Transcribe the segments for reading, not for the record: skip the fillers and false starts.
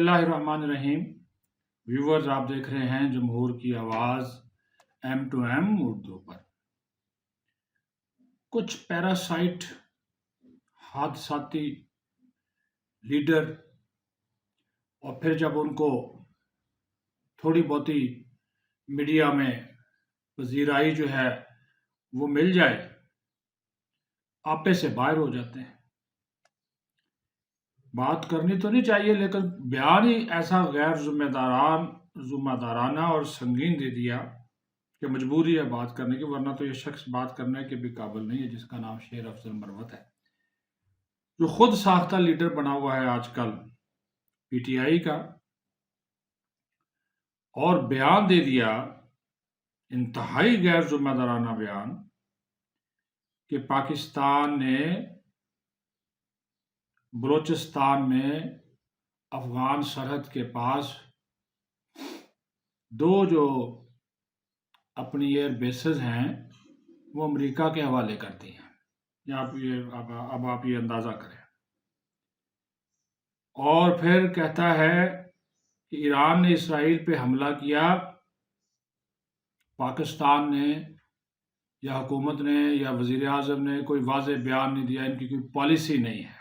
اللہ الرحمن الرحیم۔ ویورز، آپ دیکھ رہے ہیں جمہور کی آواز M2M اردو پر۔ کچھ پیراسائٹ حادثاتی لیڈر، اور پھر جب ان کو تھوڑی بہتی میڈیا میں پذیرائی جو ہے وہ مل جائے، آپے سے باہر ہو جاتے ہیں۔ بات کرنی تو نہیں چاہیے، لیکن بیان ہی ایسا غیر ذمہ دارانہ اور سنگین دے دیا کہ مجبوری ہے بات کرنے کی، ورنہ تو یہ شخص بات کرنے کے بھی قابل نہیں ہے، جس کا نام شیر افضل مروت ہے، جو خود ساختہ لیڈر بنا ہوا ہے آج کل پی ٹی آئی کا، اور بیان دے دیا انتہائی غیر ذمہ دارانہ بیان کہ پاکستان نے بلوچستان میں افغان سرحد کے پاس دو جو اپنی ایئر بیسز ہیں وہ امریکہ کے حوالے کر دی ہیں۔ اب آپ یہ اندازہ کریں۔ اور پھر کہتا ہے کہ ایران نے اسرائیل پہ حملہ کیا، پاکستان نے یا حکومت نے یا وزیر اعظم نے کوئی واضح بیان نہیں دیا، ان کی کوئی پالیسی نہیں ہے۔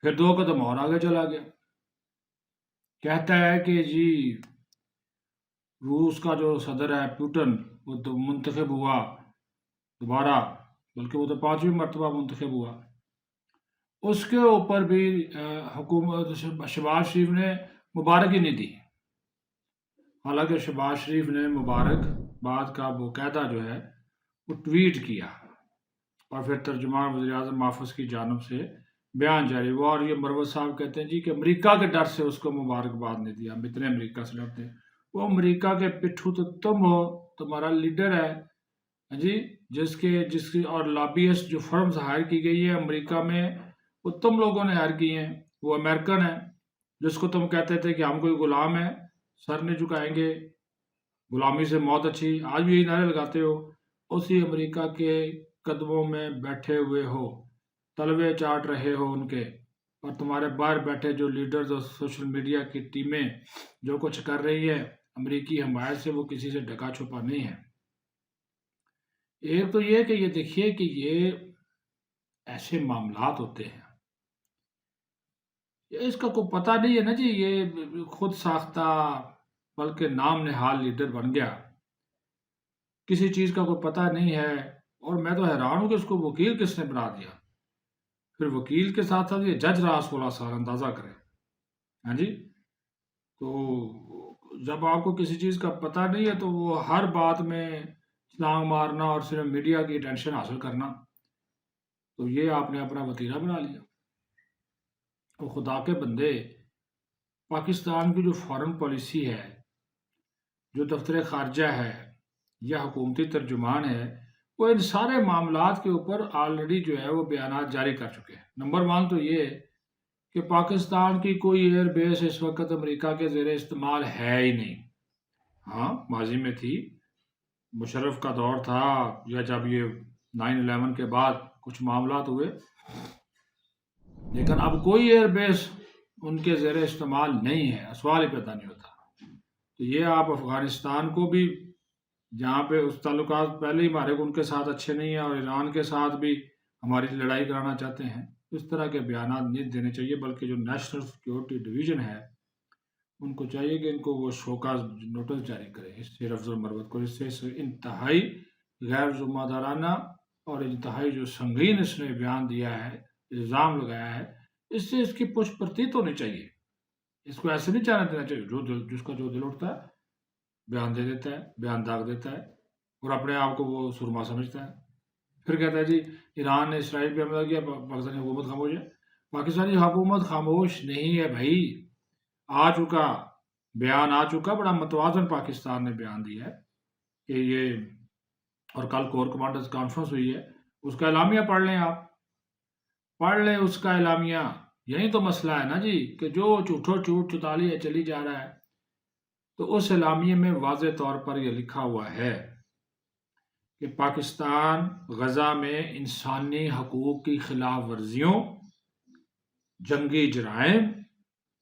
پھر 2 قدم اور آگے چلا گیا، کہتا ہے کہ جی روس کا جو صدر ہے پوٹن، وہ تو منتخب ہوا دوبارہ، بلکہ وہ تو 5ویں مرتبہ منتخب ہوا، اس کے اوپر بھی حکومت شہباز شریف نے مبارک ہی نہیں دی۔ حالانکہ شہباز شریف نے مبارک باد کا باقاعدہ جو ہے وہ ٹویٹ کیا، اور پھر ترجمان وزیر اعظم محفوظ کی جانب سے بیان جاری ہوا، اور یہ مروت صاحب کہتے ہیں جی کہ امریکہ کے ڈر سے اس کو مبارکباد نہیں دیا، ہم اتنے امریکہ سے ڈرتے ہیں۔ وہ امریکہ کے پٹھو تو تم ہو، تمہارا لیڈر ہے جی، جس کی اور لابیسٹ جو فرمز ہائر کی گئی ہے امریکہ میں، وہ تم لوگوں نے ہائر کی ہیں۔ وہ امریکن ہے جس کو تم کہتے تھے کہ ہم کوئی غلام ہے، سر نہیں جھکائیں گے، غلامی سے موت اچھی، آج بھی یہی نعرے لگاتے ہو، اسی امریکہ کے قدموں میں بیٹھے ہوئے ہو، تلوے چاٹ رہے ہو ان کے، اور تمہارے باہر بیٹھے جو لیڈرز اور سوشل میڈیا کی ٹیمیں جو کچھ کر رہی ہے امریکی حمایت سے، وہ کسی سے ڈھکا چھپا نہیں ہے۔ ایک تو یہ کہ یہ دیکھیے کہ یہ ایسے معاملات ہوتے ہیں، اس کا کوئی پتہ نہیں ہے نا جی، یہ خود ساختہ بلکہ نام نہال لیڈر بن گیا، کسی چیز کا کوئی پتہ نہیں ہے۔ اور میں تو حیران ہوں کہ اس کو وکیل کس نے بنا دیا، پھر وکیل کے ساتھ ساتھ یہ جج رہا 16 سال، اندازہ کریں۔ ہاں جی، تو جب آپ کو کسی چیز کا پتہ نہیں ہے تو وہ ہر بات میں چھلانگ مارنا اور صرف میڈیا کی اٹینشن حاصل کرنا، تو یہ آپ نے اپنا وتیرہ بنا لیا۔ اور خدا کے بندے، پاکستان کی جو فارن پالیسی ہے، جو دفتر خارجہ ہے یا حکومتی ترجمان ہے، وہ ان سارے معاملات کے اوپر آلریڈی جو ہے وہ بیانات جاری کر چکے ہیں۔ نمبر 1 تو یہ کہ پاکستان کی کوئی ایئر بیس اس وقت امریکہ کے زیر استعمال ہے ہی نہیں۔ ہاں، ماضی میں تھی، مشرف کا دور تھا، یا جب یہ 9/11 کے بعد کچھ معاملات ہوئے، لیکن اب کوئی ایئر بیس ان کے زیر استعمال نہیں ہے، سوال ہی پیدا نہیں ہوتا۔ تو یہ آپ افغانستان کو بھی، جہاں پہ اس تعلقات پہلے ہی ہمارے ان کے ساتھ اچھے نہیں ہیں، اور ایران کے ساتھ بھی ہماری لڑائی کرانا چاہتے ہیں، اس طرح کے بیانات نہیں دینے چاہیے، بلکہ جو نیشنل سیکیورٹی ڈویژن ہے ان کو چاہیے کہ ان کو وہ شوکاز نوٹس جاری کرے اس شیر افضل مروت کو، اس سے انتہائی غیر ذمہ دارانہ اور انتہائی جو سنگین اس نے بیان دیا ہے، الزام لگایا ہے، اس سے اس کی پشت پرتیت ہونی چاہیے۔ اس کو ایسے نہیں جانے دینا چاہیے، جس کا جو دل اٹھتا ہے بیان دے دیتا ہے، بیان داغ دیتا ہے، اور اپنے آپ کو وہ سرما سمجھتا ہے۔ پھر کہتا ہے جی ایران نے اسرائیل پہ حملہ کیا، پاکستانی حکومت خاموش ہے۔ پاکستانی حکومت خاموش نہیں ہے بھائی، آ چکا بیان، آ چکا، بڑا متوازن پاکستان نے بیان دیا ہے کہ یہ، اور کل کور کمانڈرز کانفرنس ہوئی ہے، اس کا اعلامیہ پڑھ لیں، آپ پڑھ لیں اس کا اعلامیہ۔ یہی تو مسئلہ ہے نا جی، کہ جو جھوٹ چتالی ہے چلی جا رہا ہے۔ تو اس اعلامیے میں واضح طور پر یہ لکھا ہوا ہے کہ پاکستان غزہ میں انسانی حقوق کی خلاف ورزیوں، جنگی جرائم